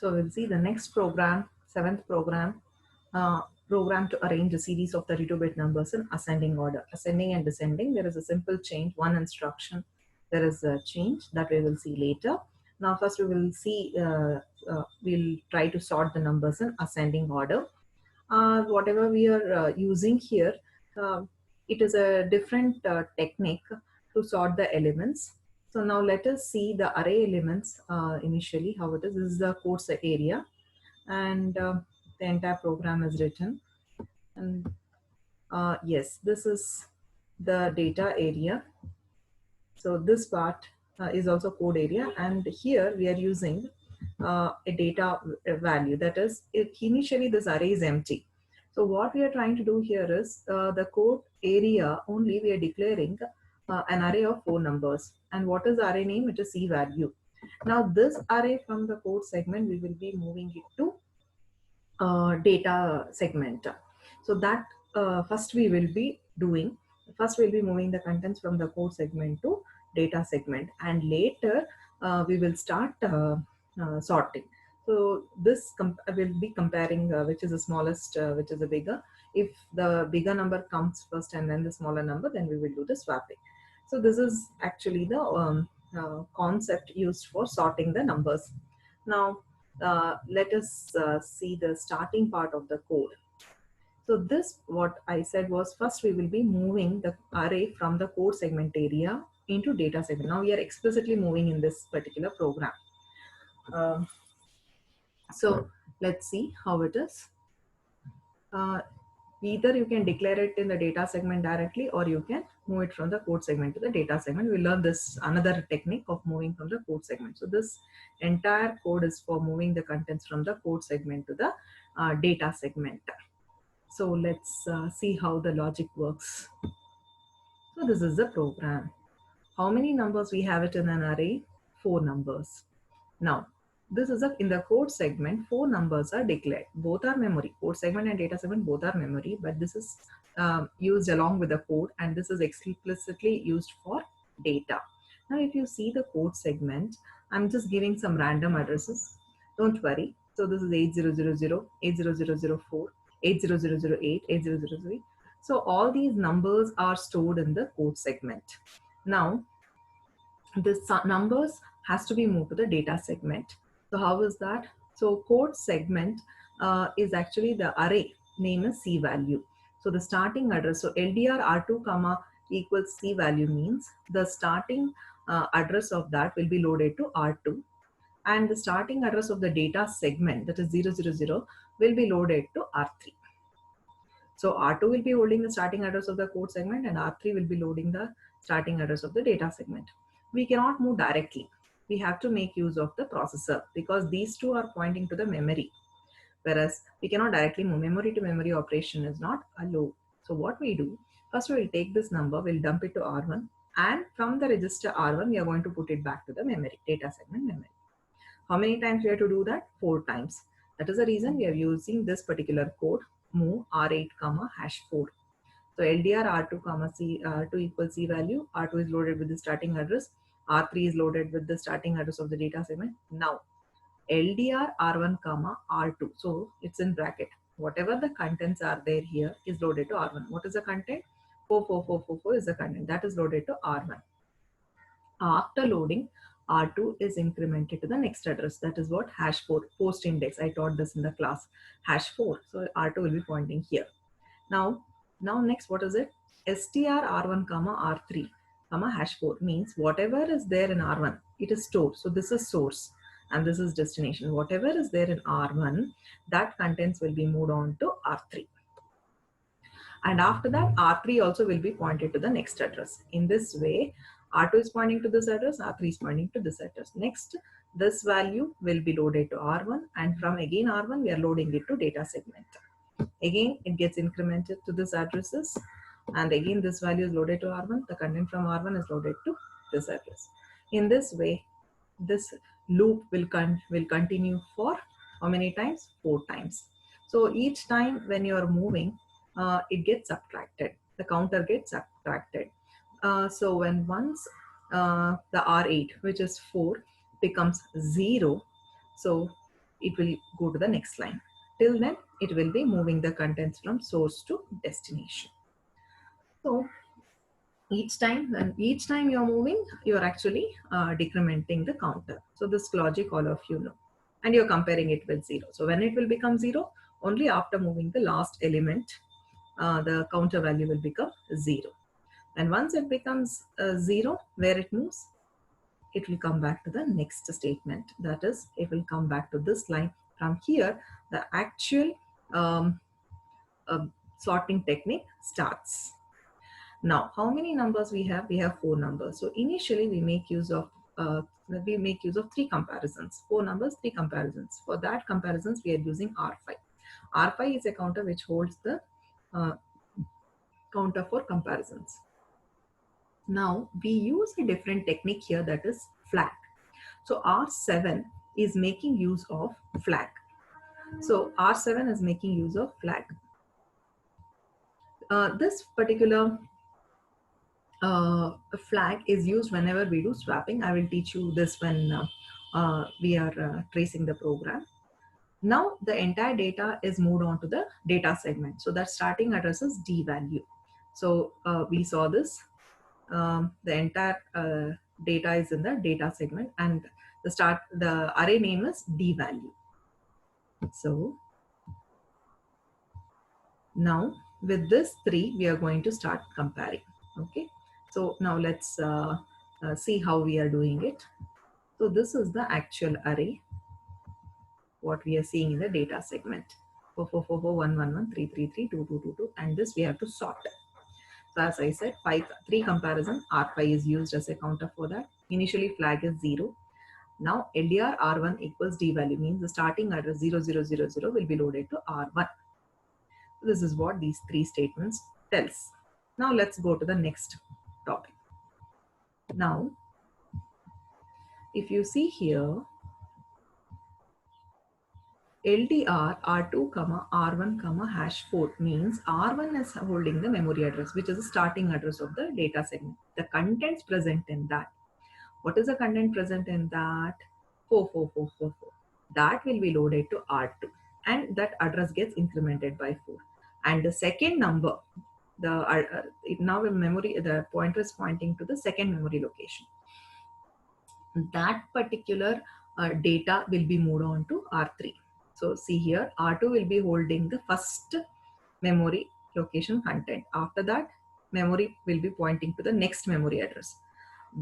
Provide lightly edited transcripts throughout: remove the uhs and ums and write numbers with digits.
So we'll see the next program, seventh program, uh, program to arrange a series of 32-bit numbers in ascending order. Ascending and descending, there is a simple change, one instruction. There is a change that we will see later. Now first we will see, we'll try to sort the numbers in ascending order. Whatever we are using here, uh, it is a different technique to sort the elements. So now let us see the array elements initially, how it is. This is the course area, and the entire program is written. And yes, this is the data area. So this part is also code area, and here we are using a data value. That is, initially this array is empty. So what we are trying to do here is the code area only we are declaring an array of 4 numbers. And what is the array name? It is C value. Now this array from the code segment, we will be moving it to data segment. So that first we will be doing. First we'll be moving the contents from the code segment to data segment, and later we will start sorting. So this will be comparing which is the smallest, which is the bigger. If the bigger number comes first and then the smaller number, then we will do the swapping. So this is actually the concept used for sorting the numbers. Now let us see the starting part of the code. So this, what I said was, first we will be moving the array from the code segment area into data segment. Now we are explicitly moving in this particular program. So let's see how it is. Either you can declare it in the data segment directly, or you can move it from the code segment to the data segment. We'll learn this another technique of moving from the code segment. So this entire code is for moving the contents from the code segment to the data segment. So let's see how the logic works. So this is the program. How many numbers we have it in an array? 4 numbers. Now, this is in the code segment, 4 numbers are declared. Both are memory. Code segment and data segment both are memory, but this is used along with the code, and this is explicitly used for data. Now, if you see the code segment, I'm just giving some random addresses. Don't worry. So this is 8000, 80004, 80008, 8003. So all these numbers are stored in the code segment. Now, this numbers has to be moved to the data segment. So how is that? So code segment is actually the array name is C value. So the starting address, so LDR R2 comma equals C value means the starting address of that will be loaded to R2, and the starting address of the data segment, that is 000, will be loaded to R3. So R2 will be holding the starting address of the code segment, and R3 will be loading the starting address of the data segment. We cannot move directly. We have to make use of the processor, because these two are pointing to the memory, whereas we cannot directly move. Memory to memory operation is not allowed. So what we do, first we will take this number, we'll dump it to R1, and from the register R1, we are going to put it back to the memory, data segment memory. How many times we have to do that? 4 times. That is the reason we are using this particular code, move R8 comma #4. So LDR R2 comma R2 equals C value. R2 is loaded with the starting address. R3 is loaded with the starting address of the data segment. Now LDR R1 comma R2. So it's in bracket. Whatever the contents are there here is loaded to R1. What is the content? 44444 is the content that is loaded to R1. After loading, R2 is incremented to the next address. That is what #4 post index. I taught this in the class. #4. So R2 will be pointing here. Now next, what is it? str R1 comma R3 comma #4 means whatever is there in R1, it is stored. So this is source and this is destination. Whatever is there in R1, that contents will be moved on to R3. And after that, R3 also will be pointed to the next address. In this way, R2 is pointing to this address, R3 is pointing to this address. Next, this value will be loaded to R1, and from again R1, we are loading it to data segment. Again, it gets incremented to this addresses, and again this value is loaded to R1. The content from R1 is loaded to this address. In this way, this loop will continue for how many times? 4 times. So each time when you are moving, it gets subtracted. The counter gets subtracted. So when once the R8, which is 4, becomes 0, so it will go to the next line. Till then, it will be moving the contents from source to destination. So each time you're moving, you're actually decrementing the counter. So this logic all of you know, and you're comparing it with 0. So when it will become 0, only after moving the last element, the counter value will become 0. And once it becomes 0, where it moves, it will come back to the next statement. That is, it will come back to this line. From here, the actual uh, sorting technique starts. Now, how many numbers we have? We have 4 numbers. So initially we make use of 3 comparisons. 4 numbers, 3 comparisons. For that comparisons, we are using R5. R5 is a counter which holds the counter for comparisons. Now we use a different technique here, that is flag. So R7 is making use of flag. So R7 is making use of flag. This particular flag is used whenever we do swapping. I will teach you this when we are tracing the program. Now the entire data is moved on to the data segment. So that starting address is D value. So we saw this. The entire data is in the data segment, and the array name is D value. So now with this 3, we are going to start comparing. Okay. So now let's see how we are doing it. So this is the actual array, what we are seeing in the data segment. 4, 4, 4, 4, 1, 1, 1, 3, 3, 3, 2, 2, 2, 2, and this we have to sort. So as I said, 3 comparison, R5 is used as a counter for that. Initially flag is 0. Now LDR R1 equals D value, means the starting address 0000 will be loaded to R1. This is what these 3 statements tells. Now let's go to the next topic. Now, if you see here, LDR R2, R1, #4 means R1 is holding the memory address, which is the starting address of the data segment. The contents present in that. What is the content present in that? 44444. That will be loaded to R2, and that address gets incremented by 4. And the second number, now the pointer is pointing to the second memory location. That particular data will be moved on to R3. So see here, R2 will be holding the first memory location content. After that, memory will be pointing to the next memory address.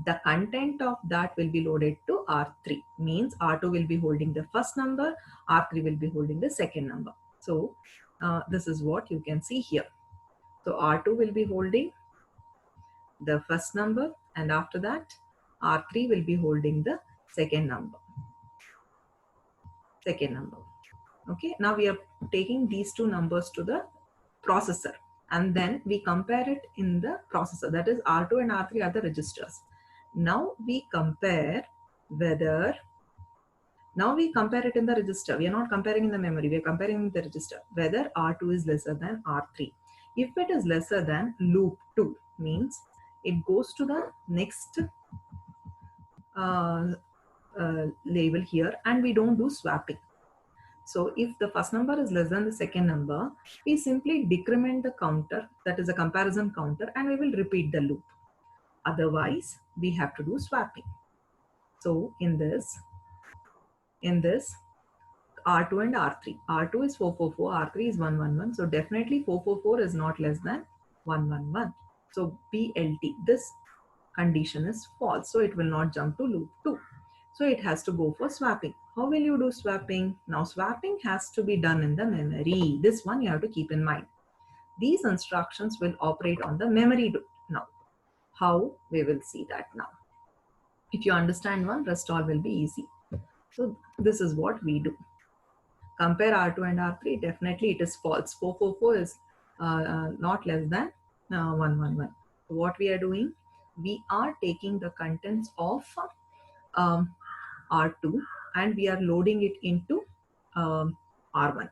The content of that will be loaded to R3, means R2 will be holding the first number, R3 will be holding the second number. So this is what you can see here. So R2 will be holding the first number, and after that R3 will be holding the second number. Okay, now we are taking these 2 numbers to the processor, and then we compare it in the processor. That is, R2 and R3 are the registers. Now we compare whether, now we compare it in the register. We are not comparing in the memory, we are comparing in the register, whether R2 is lesser than R3. If it is lesser than, loop 2 means it goes to the next label here, and we don't do swapping. So if the first number is less than the second number, we simply decrement the counter, that is a comparison counter, and we will repeat the loop. Otherwise, we have to do swapping. So in this R2 and R3, R2 is 444, R3 is 111. So definitely 444 is not less than 111. So BLT, this condition is false. So it will not jump to loop 2. So it has to go for swapping. How will you do swapping? Now swapping has to be done in the memory. This one you have to keep in mind. These instructions will operate on the memory now. How? We will see that now. If you understand one, rest all will be easy. So this is what we do. Compare R2 and R3, definitely it is false. 444 is not less than 111. So what we are doing? We are taking the contents of R2 and we are loading it into R1.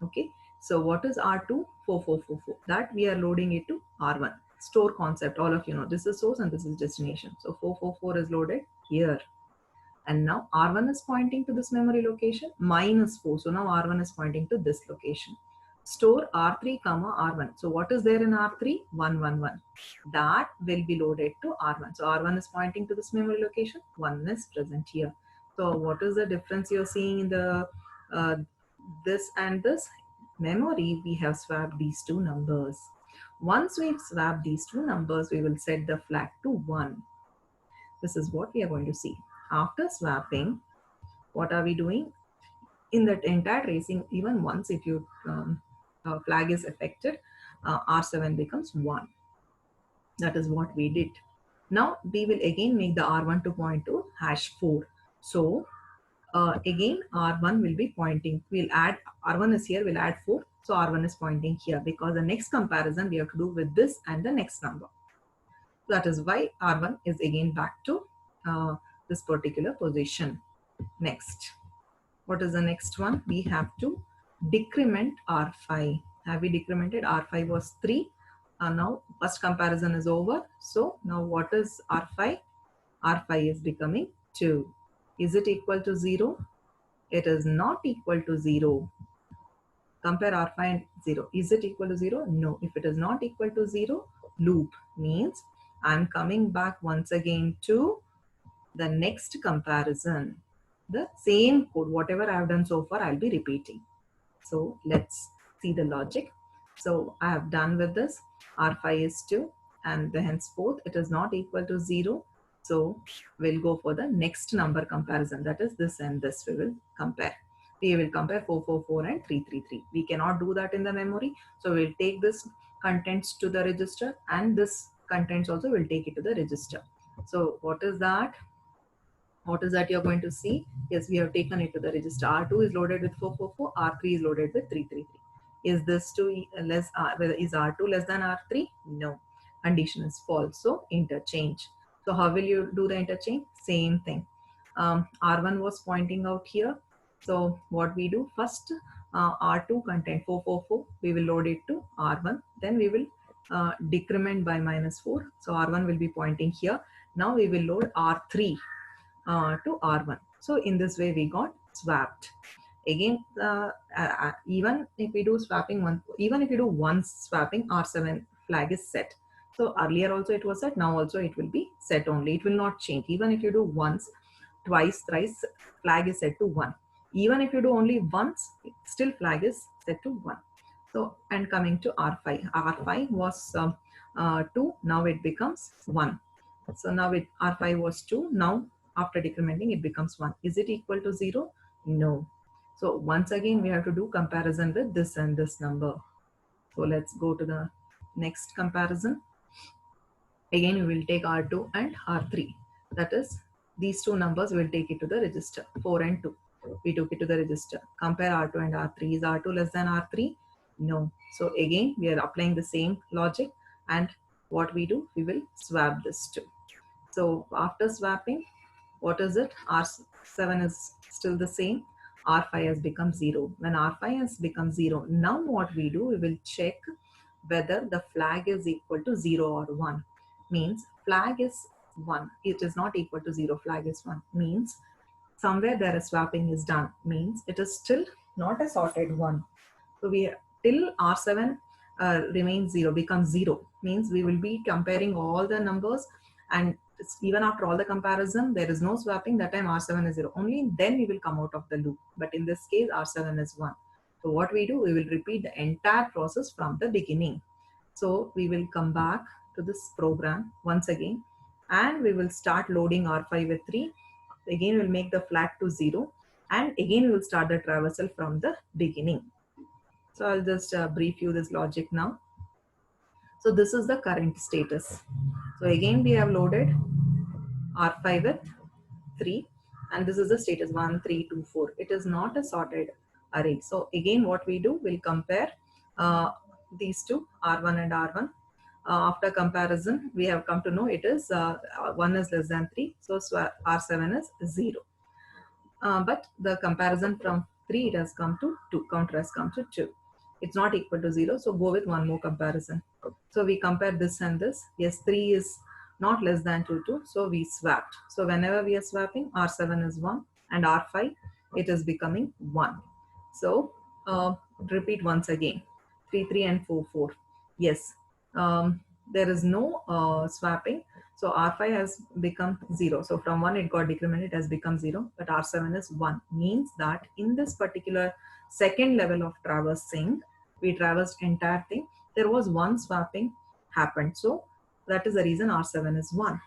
Okay. So what is R2? 4444. That we are loading it to R1. Store concept, all of you know, this is source and this is destination. So 444 is loaded here. And now R1 is pointing to this memory location minus 4. So now R1 is pointing to this location. Store R3 comma R1. So what is there in R3? 111. That will be loaded to R1. So R1 is pointing to this memory location. 1 is present here. So what is the difference you're seeing in the this and this? Memory, we have swapped these two numbers. Once we've swapped these two numbers, we will set the flag to 1. This is what we are going to see. After swapping, what are we doing? In that entire tracing, even once if your flag is affected, R7 becomes 1. That is what we did. Now we will again make the R1 to point to #4. So again R1 will be pointing, we'll add, R1 is here, we'll add 4. So R1 is pointing here because the next comparison we have to do with this and the next number. That is why R1 is again back to this particular position. Next, what is the next one? We have to decrement R5. Have we decremented? R5 was 3. Now first comparison is over. So now what is R5? R5 is becoming 2. Is it equal to 0? It is not equal to 0. Compare R5 and 0. Is it equal to 0? No. If it is not equal to 0, loop means I'm coming back once again to the next comparison. The same code, whatever I have done so far, I'll be repeating. So let's see the logic. So I have done with this. R5 is 2 and henceforth it is not equal to 0. So we'll go for the next number comparison. That is this and this we will compare. We will compare 444 and 333. We cannot do that in the memory. So we'll take this contents to the register and this contents also will take it to the register. So what is that? What is that you're going to see? Yes, we have taken it to the register. R2 is loaded with 444, R3 is loaded with 333. Is this 2 less, is R2 less than R3? No. Condition is false, so interchange. So how will you do the interchange? Same thing. R1 was pointing out here. So what we do first, R2 content 444, we will load it to R1. Then we will decrement by -4. So R1 will be pointing here. Now we will load R3 to R1. So in this way we got swapped. Again, even if we do swapping even if you do once swapping, R7 flag is set. So earlier also it was set, now also it will be set only. It will not change. Even if you do once, twice, thrice, flag is set to 1. Even if you do only once, still flag is set to 1. So, and coming to R5. R5 was 2, now it becomes 1. So now R5 was 2, now after decrementing it becomes 1. Is it equal to 0? No. So once again we have to do comparison with this and this number. So let's go to the next comparison. Again we will take R2 and R3. That is, these two numbers will take it to the register, 4 and 2. We took it to the register. Compare R2 and R3. Is R2 less than R3? No. So again we are applying the same logic, and what we do, we will swap this too. So after swapping, what is it? R7 is still the same. R5 has become 0. When R5 has become 0, now what we do, we will check whether the flag is equal to 0 or 1. Means flag is 1. It is not equal to 0. Flag is 1. Means somewhere there a swapping is done. Means it is still not a sorted 1. So we till R7 remains 0, becomes 0. Means we will be comparing all the numbers, and even after all the comparison, there is no swapping. That time R7 is 0. Only then we will come out of the loop. But in this case, R7 is 1. So what we do, we will repeat the entire process from the beginning. So we will come back to this program once again, and we will start loading R5 with 3. Again, we'll make the flag to 0. And again, we will start the traversal from the beginning. So I'll just brief you this logic now. So this is the current status. So again, we have loaded R5 with 3, and this is the status 1, 3, 2, 4. It is not a sorted array. So again, what we do, we'll compare these two, R1 and R1. After comparison, we have come to know it is 1 is less than 3. So R7 is 0. But the comparison from 3, it has come to 2. Counter has come to 2. It's not equal to 0. So go with one more comparison. So we compare this and this. Yes, 3 is not less than 2, so we swapped. So whenever we are swapping, R7 is 1 and R5, it is becoming 1. So repeat once again, 3, 3 and 4, 4. Yes, there is no swapping. So R5 has become 0. So from 1 it got decremented, it has become 0, but R7 is 1. Means that in this particular second level of traversing, we traversed entire thing. There was one swapping happened. So that is the reason R7 is 1.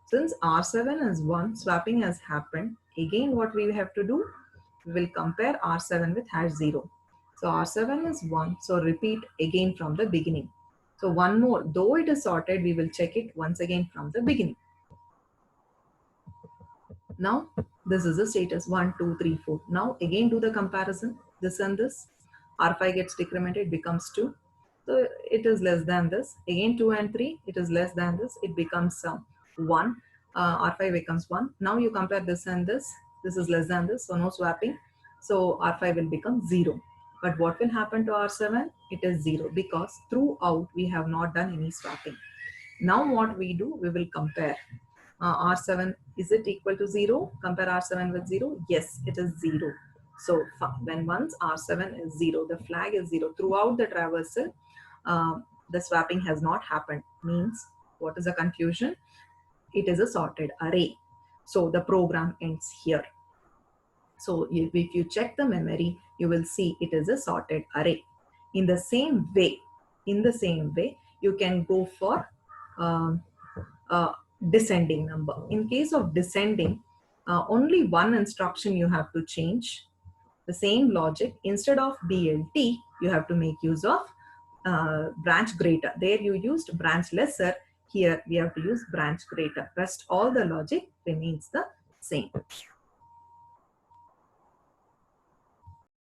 Since R7 is 1, swapping has happened. Again, what we have to do? We will compare R7 with hash 0. So R7 is 1. So repeat again from the beginning. So one more, though it is sorted, we will check it once again from the beginning. Now, this is the status 1, 2, 3, 4. Now again do the comparison. This and this. R5 gets decremented, becomes 2. So it is less than this. Again 2 and 3, it is less than this. It becomes 1. R5 becomes 1. Now you compare this and this. This is less than this, so no swapping. So R5 will become 0. But what will happen to R7? It is 0 because throughout we have not done any swapping. Now what we do? We will compare. R7, is it equal to 0? Compare R7 with 0. Yes, it is 0. So when once R7 is 0, the flag is 0 throughout the traversal, the swapping has not happened. Means what is the conclusion? It is a sorted array. So the program ends here. So if you check the memory, you will see it is a sorted array. In the same way, you can go for descending number. In case of descending, only one instruction you have to change. The same logic, instead of BLT, you have to make use of branch greater. There you used branch lesser. Here we have to use branch greater. Rest all the logic remains the same.